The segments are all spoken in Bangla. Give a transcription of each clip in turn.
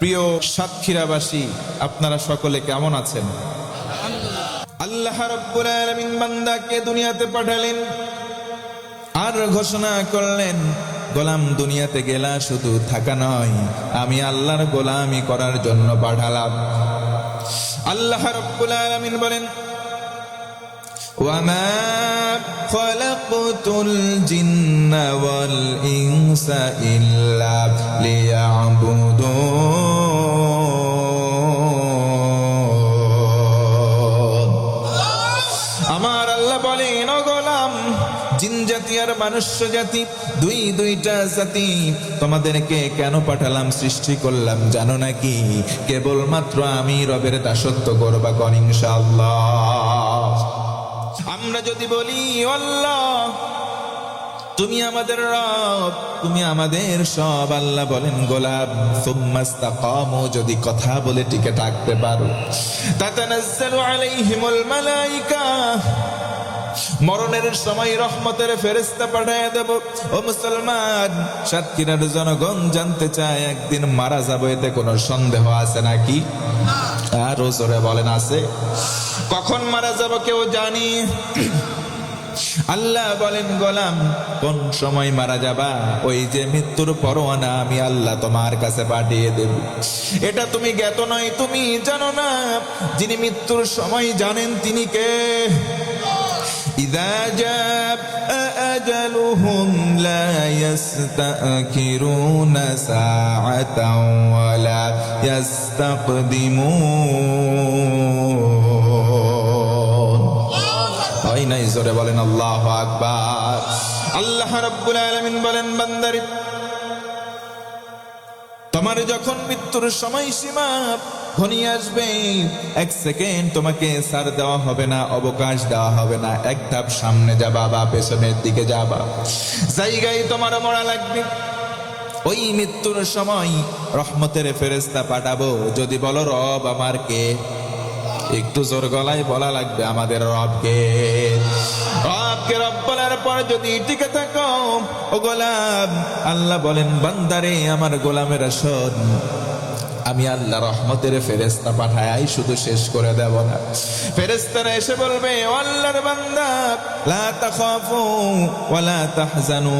প্রিয় সাতক্ষীরাবাসী, আপনারা সকলে কেমন আছেন? আল্লাহ রাব্বুল আলামিন বান্দাকে দুনিয়াতে পাঠালেন আর ঘোষণা করলেন, গোলাম দুনিয়াতে গেলা শুধু থাকা নয়, আমি আল্লাহর গোলামি করার জন্য পাঠালাম। আল্লাহ রাব্বুল আলামিন বলেন, ওয়ামা খালাকতুল জিন্না ওয়াল ইনসা ইল্লা লিয়াবুদুন। আমার আল্লাহ বলেন, ও গোলাম, জিন জাতি আর মানুষ্য জাতি দুইটা জাতি তোমাদেরকে কেন পাঠালাম, সৃষ্টি করলাম জানো নাকি? কেবলমাত্র আমি রবের দাসত্ব করবা কোন ইনশাআল্লাহ। আমরা যদি বলি আল্লাহ তুমি আমাদের রব, তুমি আমাদের সব, আল্লাহ বলেন গোলাম সুম্মাস্তাকামু, যদি কথা বলে টিকে থাকতে পারো, তাতানাজ্জালু আলাইহিমুল মালাইকা, মরণের সময় রহমতের ফেরেশতা পাঠিয়ে দেব। ও মুসলমান, সাতক্ষীরার জনগণ জানতে চায় একদিন মারা যাবো, এতে কোনো সন্দেহ আছে নাকি? আর জোরে বলেন আছে? কখন মারা যাব কেউ জানি? আল্লাহ বলেন, গোলাম কোন সময় মারা যাবা, ওই যে মৃত্যুর পরোয়ানা আমি আল্লাহ তোমার কাছে পাঠিয়ে দেব। এটা তুমি জ্ঞাত নয়, তুমি জানো না। যিনি মৃত্যুর সময় জানেন তিনি কে? ইযা জাআ আজালুহুম লা ইস্তাখিরুনা সাআতাও ওয়া লা ইস্তাকদিমুন। হয় নাই? জোরে বলেন আল্লাহু আকবার। আল্লাহ রাব্বুল আলামিন বলেন, বান্দারে তোমার যখন মৃত্যুর সময়সীমা ঘনিয়ে আসবে, এক সেকেন্ড তোমাকে ছাড় দেওয়া হবে না, অবকাশ দেওয়া হবে না। এক ধাপ সামনে যাবা বা পেছনের দিকে যাবা, জায়গায় তোমার মরা লাগবে। ওই মৃত্যুর সময় রহমতের ফেরেশতা পাঠাবো। যদি বলো রব আমার কে, একটু জোর গলায় বলা লাগবে আমাদের রবকে। রবকে রব বলার পর যদি টিকে থাকো, ও গোলাম, আল্লাহ বলেন, বান্দারে আমার গোলামেরা শোন, আমি আল্লাহ রহমতের ফেরেশতা পাঠাই, শুধু শেষ করে দেব না। ফেরেশতারা এসে বলবে, ও আল্লাহর বান্দা, লা তাখাফু ওয়া লা তাহজানু,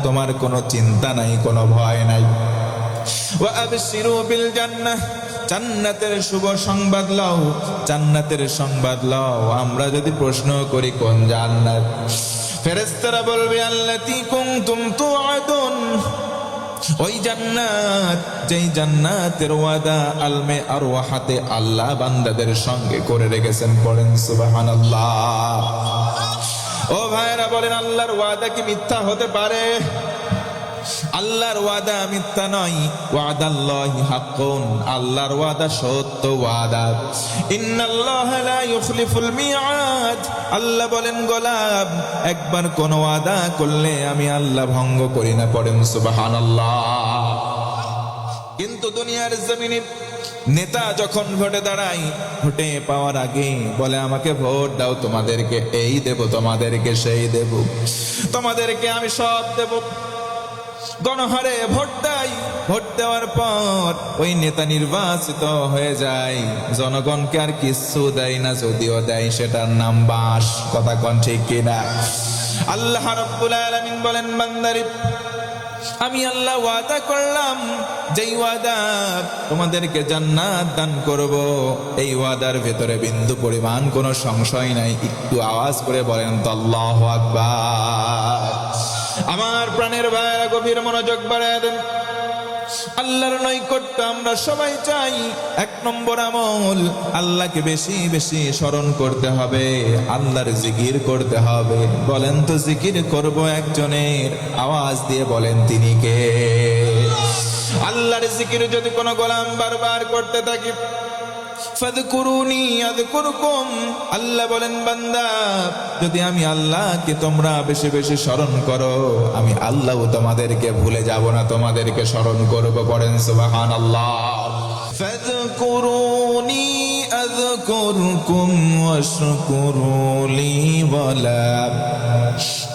তোমার কোনো চিন্তা নাই, কোনো ভয় নাই। ওয়া আবশিরু বিল জান্নাহ, জান্নাতের শুভ সংবাদ লও, জান্নাতের সংবাদ লও। আমরা যদি প্রশ্ন করি কোন জান্নাত, ফেরেশতারা বলবে, আল্লাতী কুনতুম তুআদুন, ওই জান্নাত যেই জান্নাতের ওয়াদা আলমে আরওয়াহাতে আল্লাহ বান্দাদের সঙ্গে করে রেখেছেন। পড়েন সুবহানাল্লাহ। ও ভাইরা বলেন, আল্লাহর ওয়াদা কি মিথ্যা হতে পারে? আল্লাহর ওয়াদা মিথ্যা নয়। ওয়াদাল্লাহি হাক্কুন, আল্লাহর ওয়াদা সত্য ওয়াদা। ইন্নাল্লাহা লা ইউখলিফুল মিআদ, আল্লাহ বলেন, গোলাম একবার কোন ওয়াদা করলে আমি আল্লাহ ভঙ্গ করি না। পড়েন সুবহানাল্লাহ। কিন্তু দুনিয়ার জমিনে নেতা যখন ভোটে দাঁড়ায়, ভোটে পাওয়ার আগে বলে, আমাকে ভোট দাও, তোমাদেরকে এই দেব, তোমাদেরকে সেই দেব, তোমাদেরকে আমি সব দেব। গণহারে ভোট দেয়, ভোট দেওয়ার পর ওই নেতা নির্বাচিত হয়ে যায়, জনগণকে আর কিছু দেয় না, যদিও দেয় সেটার নাম বাস। কথা কোন ঠিক কিনা? আল্লাহ রাব্বুল আলামিন বলেন, বান্দারে আমি আল্লাহ ওয়াদা করলাম, যেই ওয়াদা তোমাদেরকে জান্নাত দান করব, এই ওয়াদার ভেতরে বিন্দু পরিমাণ কোনো সংশয় নাই। একটু আওয়াজ করে বলেন তো আল্লাহু আকবার। আমার প্রাণের ভাইরা গভীর মনোযোগ বাড়ায় দেন। আল্লাহর নৈকট্য আমরা সবাই চাই। এক নম্বর আমল, আল্লাহকে বেশি বেশি স্মরণ করতে হবে, আল্লাহর জিকির করতে হবে। বলেন তো জিকির করব একজনের, আওয়াজ দিয়ে বলেন তিনি কে? আল্লাহর জিকির যদি কোনো গোলাম বারবার করতে থাকে, ফাযকুরুনি আযকুরকুম, আল্লাহ বলেন, বান্দা যদি আমি আল্লাহকে তোমরা বেশি বেশি স্মরণ করো, আমি আল্লাহ তোমাদেরকে ভুলে যাব না, তোমাদেরকে স্মরণ করব। পড়েন সুবহানাল্লাহ। ফাযকুরুনি আযকুরকুম ওয়াশকুরু লি ওয়া লা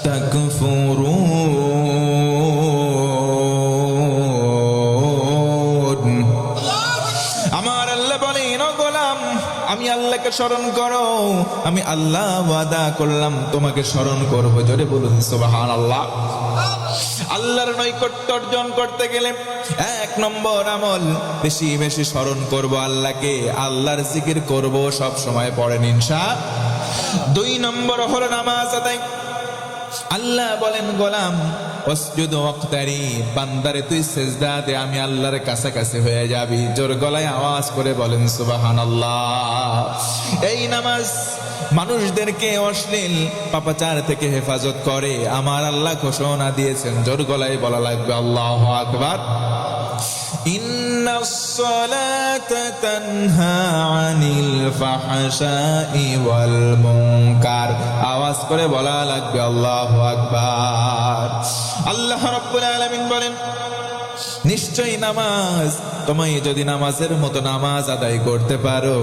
তাকফুরুন। আমার আল্লাহ বলেন, ও গোলাম, আমি আল্লাহকে স্মরণ করো, আমি আল্লাহ ওয়াদা করলাম তোমাকে স্মরণ করবো। জোরে বলুন সুবহানাল্লাহ। আল্লাহর নৈকট্য অর্জন করতে গেলে 1 নম্বর আমল, বেশি বেশি স্মরণ করব আল্লাহকে, আল্লাহর জিকির করব, সব সময় পড়েন ইনশাআল্লাহ। 2 নম্বর হলো নামাজ আদায়। আল্লাহ বলেন, গোলাম ওয়াসজুদ ওয়াক্তারিব, বান্দারে তুই সিজদা দে, আমি আল্লাহর কাছাকাছি হয়ে যাবি। জোর গলায় আওয়াজ করে বলেন সুবহানাল্লাহ। এই নামাজ মানুষদেরকে অশ্লীল পাপাচার থেকে হেফাজত করে, আমার আল্লাহ ঘোষণা দিয়েছেন। জোর গলায় বলা লাগবে আল্লাহু আকবার। ইন্নাস সালাতা তানহা আনিল ফাহশাই ওয়াল মুনকার। আওয়াজ করে বলা লাগবে আল্লাহু আকবার। আল্লাহ রাব্বুল আলামিন বলেন, নিশ্চয়ই নামাজ, তোমায় যদি নামাজের মতো নামাজ আদায় করতে পারো,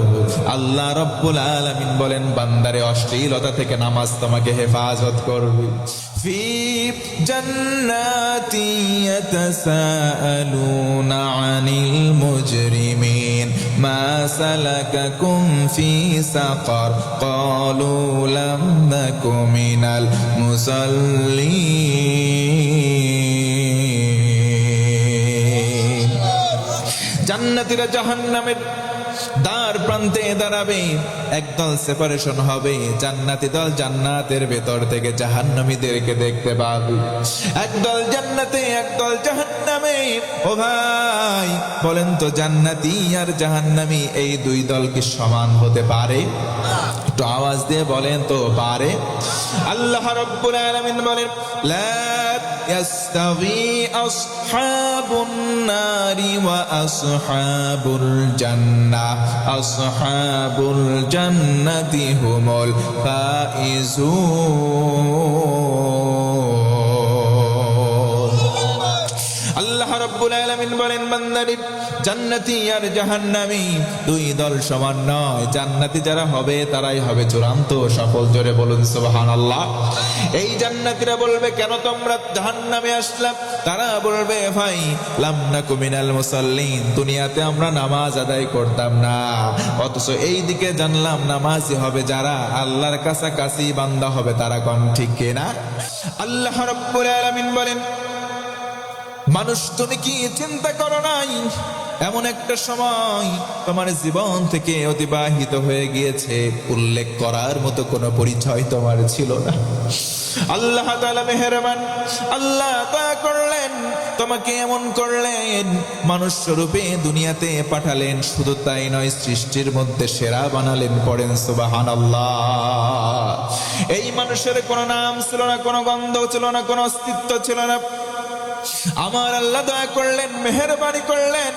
আল্লাহ রাব্বুল আলামিন বলেন বান্দারে অশ্লীলতা থেকে নামাজ তোমাকে হেফাজত করবে। ফি জান্নাতি ইয়াতাসাআলুনা আনিল মুজরিমিন মা সালাকাকুম ফি সাকার ক্বালু লাম নাকু মিনাল মুসাল্লিন। জান্নাতীরা জাহান্নামের দ্বার প্রান্তে দাঁড়াবে, একদল সেপারেশন হবে, জান্নাতি দল জান্নাতের ভেতর থেকে জাহান্নামীদেরকে দেখতে পাবে, একদল জান্নাতে একদল জাহান্নামে। ও ভাই বলেন তো, জান্নাতি আর জাহান্নামী এই 2 দল কি সমান হতে পারে? একটু আওয়াজ দিয়ে বলেন তো, পারে? আল্লাহ রাব্বুল আলামিন বলেন, লা ইয়াস্তাবি আসহাবুন নারি ওয়া আসহাবুল জান্নাহ, আসহাবুল জান্নাতি হুমুল ফাইজুন। আল্লাহ রাব্বুল আলামিন বলেন, বান্দারে জান্নাতি আর জাহান্নামী 2 দল সমান নয়। জান্নাতি যারা হবে তারাই হবে চূড়ান্ত সফল। জোরে বলুন সুবহানাল্লাহ। এই জান্নাতীরা বলবে, কেন তোমরা জাহান্নামে আসলাম? তারা বলবে, ভাই লাম নাকু মিনাল মুসাল্লিন, দুনিয়াতে আমরা নামাজ আদায় করতাম না, অথচ এই দিকে জানলাম নামাজি হবে যারা, আল্লাহর কাছাকাছি বান্দা হবে তারা। কোন ঠিক কিনা? আল্লাহ রাব্বুল আলামিন বলেন, মানুষ তুমি কি চিন্তা করো নাই, এমন একটা সময় তোমার জীবন থেকে অতিবাহিত হয়ে গিয়েছে, উল্লেখ করার মতো কোনো পরিচয় তোমার ছিল না। আল্লাহ তাআলা মেহেরবান, আল্লাহ দয়া করলেন, তোমাকে এমন করলেন, মানুষ স্বরূপে দুনিয়াতে পাঠালেন। শুধু তাই নয়, সৃষ্টির মধ্যে সেরা বানালেন। পড়েন সুবহানাল্লাহ। এই মানুষের কোনো নাম ছিল না, কোনো গন্ধ ছিল না, কোনো অস্তিত্ব ছিল না। আমার আল্লাহ দয়া করলেন, মেহেরবানি করলেন,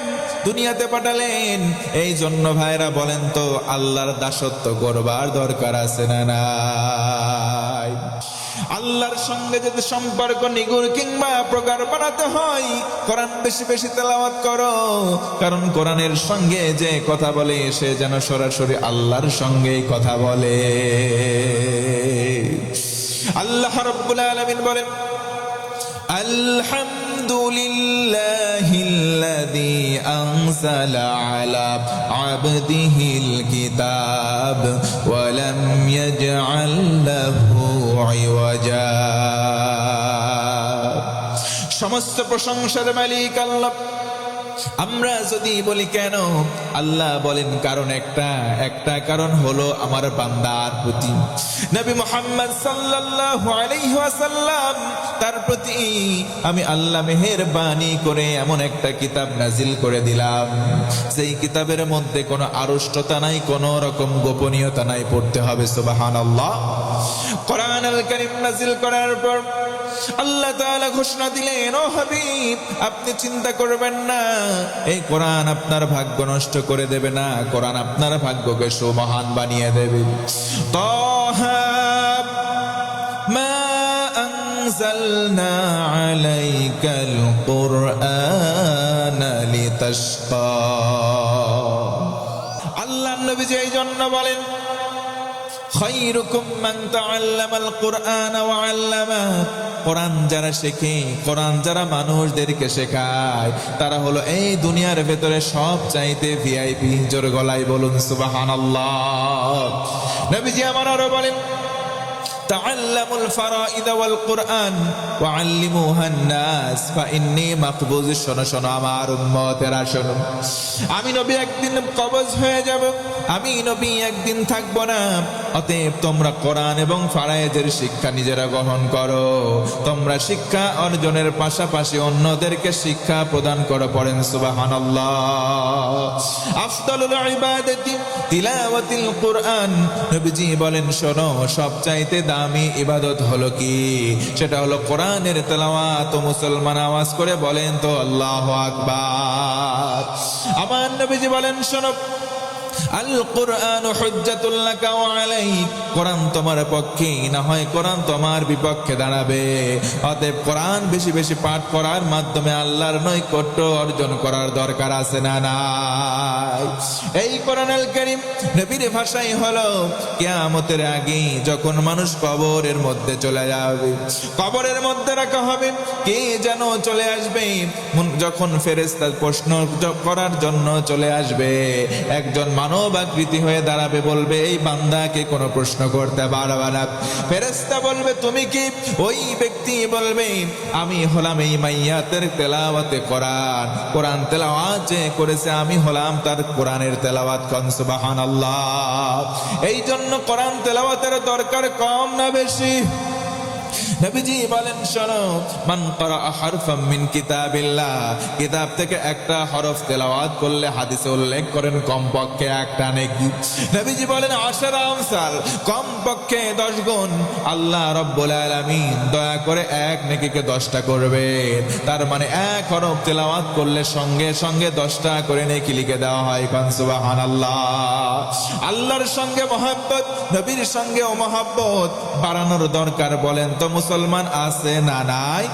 দুনিয়াতে পাঠালেন। এই জন্য ভাইরা বলেন তো, আল্লাহর দাসত্ব করবার দরকার আছে না নাই? আল্লাহর সঙ্গে যদি সম্পর্ক নিগুড় কিংবা প্রগাঢ় বানাতে হয়, কোরআন বেশি বেশি তেলাওয়াত করো, কারণ কোরআনের সঙ্গে যে কথা বলে সে যেন সরাসরি আল্লাহর সঙ্গেই কথা বলে। আল্লাহ রাব্বুল আলামিন বলেন, আলহামদুলিল্লাহিল্লাযী আনজালা আলা আবদিহিল কিতাব ওয়া লাম ইয়াজআল লাহু ইওয়াজা। সমস্ত প্রশংসার মালিক আল্লাহ। আমরা যদি বলি কেন, আল্লাহ বলেন কারণ একটা কারণ হলো আমার বান্দার প্রতি নবী মুহাম্মদ সাল্লাল্লাহু আলাইহি ওয়াসাল্লাম, তার প্রতি আমি আল্লাহ মেহেরবানি করে এমন একটা কিতাব নাজিল করে দিলাম, যেই কিতাবের মধ্যে কোনো আড়ষ্টতা নাই, কোনো রকম গোপনীয়তা নাই। পড়তে হবে সুবহানাল্লাহ। কোরআন আল কারীম নাজিল করার পর আল্লাহ তাআলা ঘোষণা দিলেন, ও হাবিব আপনি চিন্তা করবেন না, এই কোরআন আপনার ভাগ্য নষ্ট করে দেবে না, কোরআন আপনার ভাগ্যকে সুমহান বানিয়ে দেবে। তাহা মা আনজালনা আলাইকাল কুরআনা লিতাশকা। আল্লাহর নবী এই জন্য বলেন, খায়রুকুম মান তাআল্লামাল কুরআন ওয়া আল্লামা। কোরআন যারা শেখে, কোরআন যারা মানুষদেরকে শেখায়, তারা হলো এই দুনিয়ার ভেতরে সব চাইতে ভিআইপি। জোর গলায় বলুন সুবহানাল্লাহ। নবীজি আমার আরো বলেন, তাআল্লামুল ফারাইদ ওয়াল কুরআন ওয়া আল্লিমুহান নাস ফাইন্নী মাকবুজ। শোনো শোনো আমার উম্মতেরা শোনো, আমি নবী একদিন কবজ হয়ে যাব, আমি নবী একদিন থাকব না। অতএব তোমরা কোরআন এবং ফারায়েজের শিক্ষা নিজেরা গ্রহণ করো। তোমরা শিক্ষা অর্জনের পাশাপাশি অন্যদেরকে শিক্ষা প্রদান করো। পড়েন সুবহানাল্লাহ। আফদালুল ইবাদাতি তিলাওয়াতুল কুরআন। নবীজি বলেন, শোনো, সবচাইতে দামি ইবাদত হলো কি? সেটা হলো কোরআনের তেলাওয়াত। মুসলমান আওয়াজ করে বলেন তো আল্লাহু আকবার। আমার নবীজি বলেন, শোনো, আল কুরআন হুজ্জাতুল লাকা ওয়া আলাইক। কোরআন তোমার পক্ষে না হয় কোরআন তোমার বিপক্ষে দাঁড়াবে। অতএব কোরআন বেশি বেশি পাঠ করার মাধ্যমে আল্লাহর নৈকট্য অর্জন করার দরকার আছে না নাই? এই কোরআনুল কারীম নবীর ভাষাই হলো কিয়ামতের আগে যখন মানুষ কবরের মধ্যে চলে যাবে, কবরের মধ্যে রাখা হবে, কে যেন চলে আসবে। যখন ফেরেশতা প্রশ্ন করার জন্য চলে আসবে, একজন মানব আকৃতি হয়ে দাঁড়াবে, বলবে, এই বান্দাকে কোনো প্রশ্ন করতে পারবে না। ফেরেশতা বলবে, তুমি কি? ওই ব্যক্তি বলবে, আমি হলাম এই মাইয়াতের তেলাওয়াতে কোরআন, কোরআন তেলাওয়াত যে করেছে আমি হলাম তার কোরআনের তেলাওয়াত। কোন সুবহানাল্লাহ। এই জন্য কোরআন তেলাওয়াতের দরকার কম না বেশি? নবীজি বলেন, শোনো, মান ক্বারা হারফাম মিন কিতাবিল্লাহ, কিতাব থেকে একটা হরফ তেলাওয়াত করলে হাদিসে উল্লেখ করেন কমপক্ষে একটা নেকি। নবীজি বলেন, 10 আমসাল, কমপক্ষে 10 গুণ। আল্লাহ রাব্বুল আলামিন দয়া করে এক নেকিকে 10টা করবে। তার মানে এক হরফ তেলাওয়াত করলে সঙ্গে সঙ্গে 10টা করে নেকি লিখে দেওয়া হয়। কোন সুবহানাল্লাহ। আল্লাহর সঙ্গে মহব্বত, নবীর সঙ্গে ও মহব্বত বাড়ানোর দরকার বলেন তো মুসলমান আছে না নাই?